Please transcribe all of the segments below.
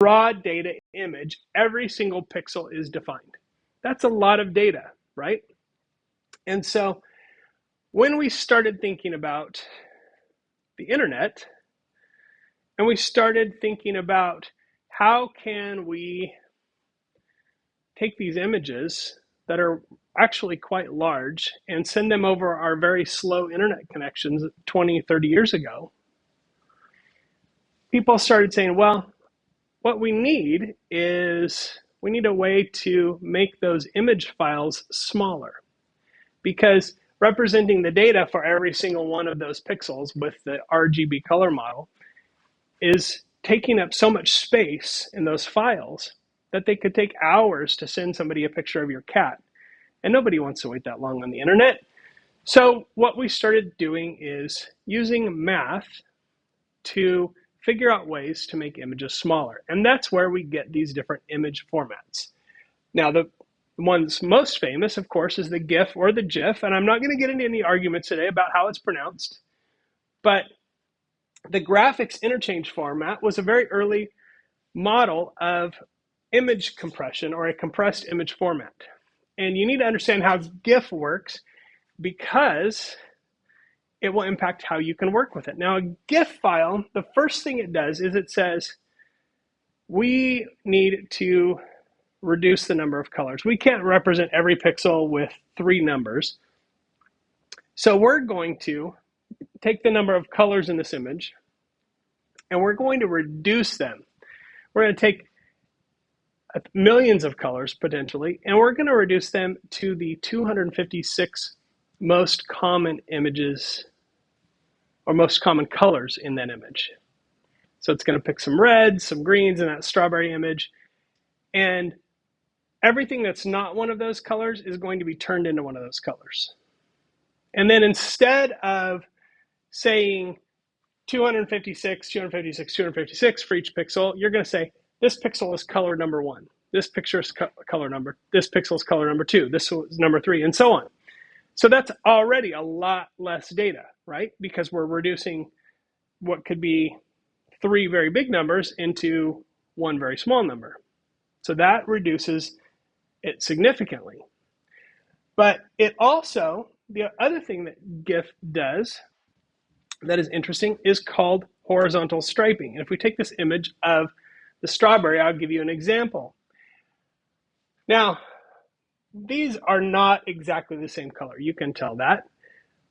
raw data image, every single pixel is defined. That's a lot of data, right? And so when we started thinking about the internet, and we started thinking about how can we take these images that are actually quite large and send them over our very slow internet connections 20, 30 years ago, people started saying, well, what we need is we need a way to make those image files smaller, because representing the data for every single one of those pixels with the RGB color model is taking up so much space in those files that they could take hours to send somebody a picture of your cat. And nobody wants to wait that long on the internet. So what we started doing is using math to figure out ways to make images smaller. And that's where we get these different image formats. Now, the one's most famous, of course, is the GIF or the GIF. And I'm not going to get into any arguments today about how it's pronounced. But the graphics interchange format was a very early model of image compression, or a compressed image format. And you need to understand how GIF works, because it will impact how you can work with it. Now, a GIF file, the first thing it does is it says, we need to reduce the number of colors. We can't represent every pixel with 3 numbers. So we're going to take the number of colors in this image, and we're going to reduce them. We're going to take millions of colors potentially, and we're going to reduce them to the 256 most common images, or most common colors in that image. So it's going to pick some reds, some greens in that strawberry image, and everything that's not one of those colors is going to be turned into one of those colors. And then instead of saying 256, 256, 256 for each pixel, you're going to say, this pixel is color number 1. This picture is color number, this pixel is color number 2. This is number 3, and so on. So that's already a lot less data, right? Because we're reducing what could be 3 very big numbers into 1 very small number. So that reduces it significantly. But it also, the other thing that GIF does that is interesting is called horizontal striping. And if we take this image of the strawberry, I'll give you an example. Now, these are not exactly the same color. You can tell that.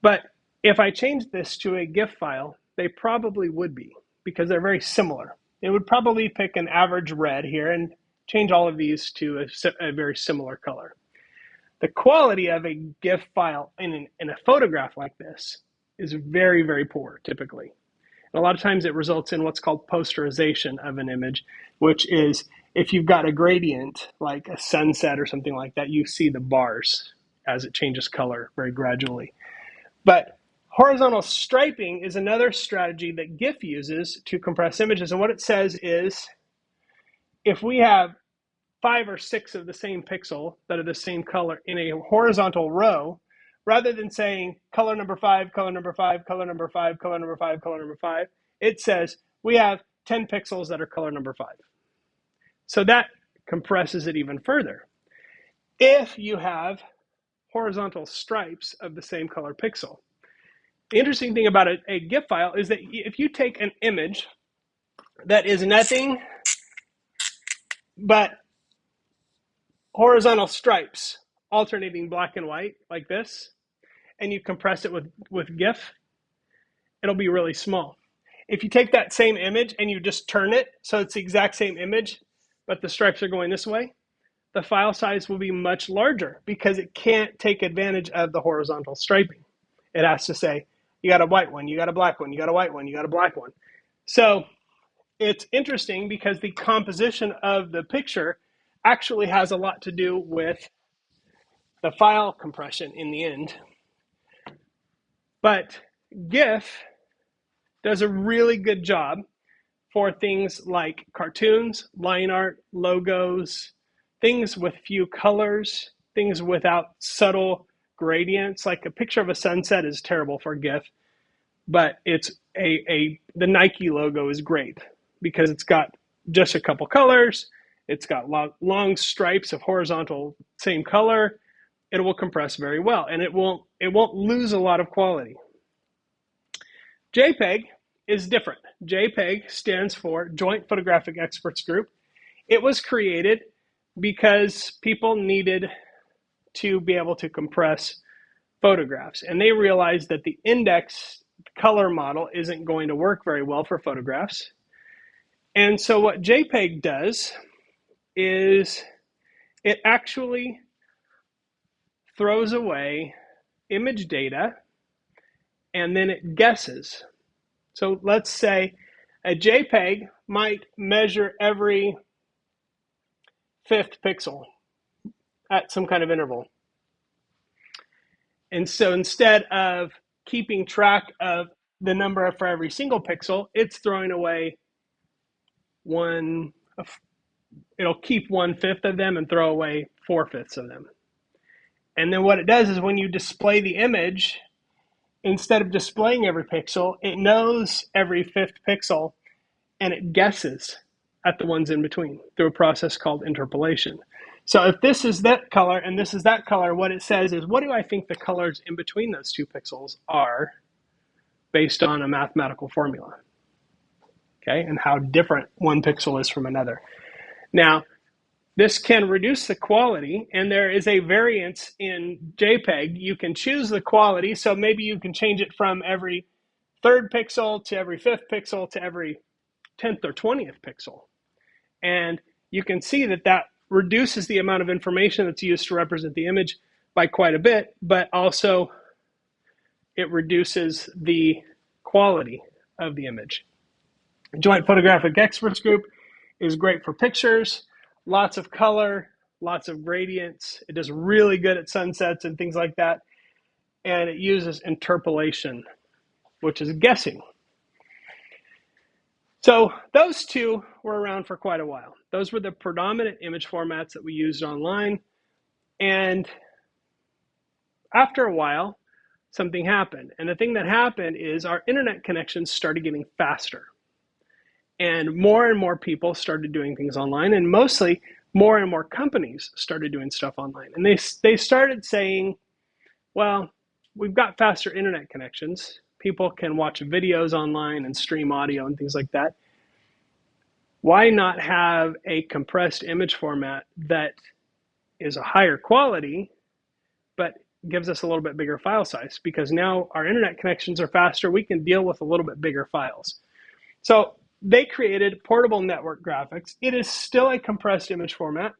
But if I change this to a GIF file, they probably would be, because they're very similar. It would probably pick an average red here and change all of these to a very similar color. The quality of a GIF file in a photograph like this is very, very poor, typically. And a lot of times it results in what's called posterization of an image, which is if you've got a gradient, like a sunset or something like that, you see the bars as it changes color very gradually. But horizontal striping is another strategy that GIF uses to compress images. And what it says is, if we have 5 or 6 of the same pixel that are the same color in a horizontal row, rather than saying color number 5, color number 5, color number 5, color number 5, color number 5, it says we have 10 pixels that are color number 5. So that compresses it even further. If you have horizontal stripes of the same color pixel. The interesting thing about a GIF file is that if you take an image that is nothing but horizontal stripes alternating black and white like this, and you compress it with GIF, it'll be really small. If you take that same image and you just turn it so it's the exact same image, but the stripes are going this way, the file size will be much larger, because it can't take advantage of the horizontal striping. It has to say, you got a white one, you got a black one, you got a white one, you got a black one. So it's interesting because the composition of the picture actually has a lot to do with the file compression in the end. But GIF does a really good job for things like cartoons, line art, logos, things with few colors, things without subtle gradients. Like a picture of a sunset is terrible for GIF, but it's the Nike logo is great because it's got just a couple colors. It's got long stripes of horizontal same color. It will compress very well, and it won't lose a lot of quality. JPEG is different. JPEG stands for Joint Photographic Experts Group. It was created because people needed to be able to compress photographs, and they realized that the index color model isn't going to work very well for photographs. And so what JPEG does is it actually throws away image data and then it guesses. So let's say a JPEG might measure every fifth pixel at some kind of interval. And so instead of keeping track of the number for every single pixel, it's throwing away it'll keep 1/5 of them and throw away 4/5 of them. And then what it does is when you display the image, instead of displaying every pixel, it knows every fifth pixel and it guesses at the ones in between through a process called interpolation. So if this is that color and this is that color, what it says is, what do I think the colors in between those two pixels are based on a mathematical formula? Okay, and how different one pixel is from another. Now, this can reduce the quality, and there is a variance in JPEG. You can choose the quality, so maybe you can change it from every third pixel to every fifth pixel to every 10th or 20th pixel. And you can see that that reduces the amount of information that's used to represent the image by quite a bit, but also it reduces the quality of the image. Joint Photographic Experts Group is great for pictures, lots of color, lots of gradients. It does really good at sunsets and things like that. And it uses interpolation, which is guessing. So those two were around for quite a while. Those were the predominant image formats that we used online. And after a while, something happened. And the thing that happened is our internet connections started getting faster. And more people started doing things online, and mostly more and more companies started doing stuff online. And they started saying, well, we've got faster internet connections. People can watch videos online and stream audio and things like that. Why not have a compressed image format that is a higher quality, but gives us a little bit bigger file size? Because now our internet connections are faster, we can deal with a little bit bigger files. So they created portable network graphics. It is still a compressed image format,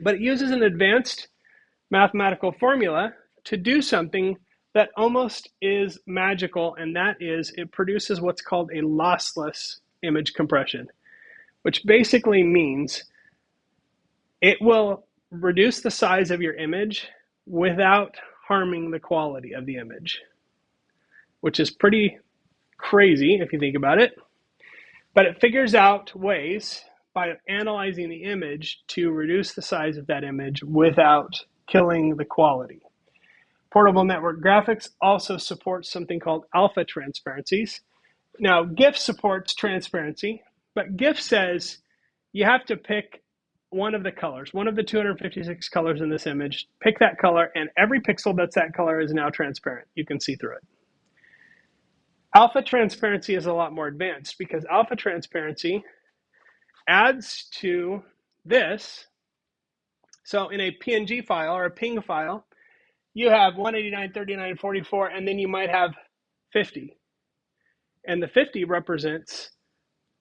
but it uses an advanced mathematical formula to do something that almost is magical, and that is it produces what's called a lossless image compression, which basically means it will reduce the size of your image without harming the quality of the image, which is pretty crazy if you think about it. But it figures out ways by analyzing the image to reduce the size of that image without killing the quality. Portable network graphics also supports something called alpha transparencies. Now, GIF supports transparency, but GIF says you have to pick one of the colors, one of the 256 colors in this image, pick that color, and every pixel that's that color is now transparent. You can see through it. Alpha transparency is a lot more advanced because alpha transparency adds to this. So in a PNG file or a PNG file, you have 189, 39, 44, and then you might have 50. And the 50 represents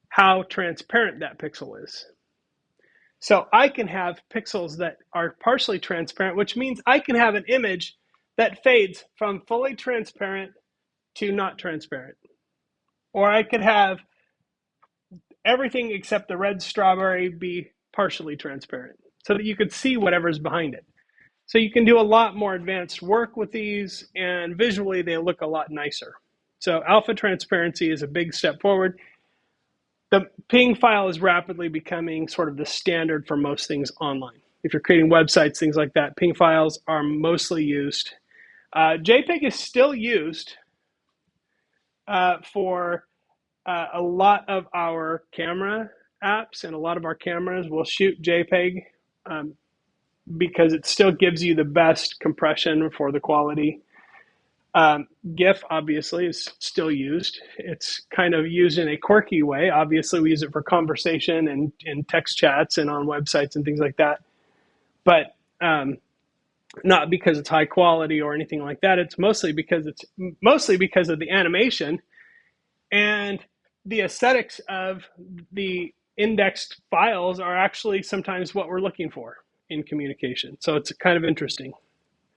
how transparent that pixel is. So I can have pixels that are partially transparent, which means I can have an image that fades from fully transparent to not transparent. Or I could have everything except the red strawberry be partially transparent so that you could see whatever's behind it. So you can do a lot more advanced work with these, and visually they look a lot nicer. So alpha transparency is a big step forward. The PNG file is rapidly becoming sort of the standard for most things online. If you're creating websites, things like that, PNG files are mostly used. JPEG is still used for a lot of our camera apps and a lot of our cameras will shoot JPEG, um, because it still gives you the best compression for the quality. GIF obviously is still used. It's kind of used in a quirky way. Obviously, we use it for conversation and in text chats and on websites and things like that. But not because it's high quality or anything like that. It's mostly because of the animation and the aesthetics of the indexed files are actually sometimes what we're looking for in communication. So it's kind of interesting.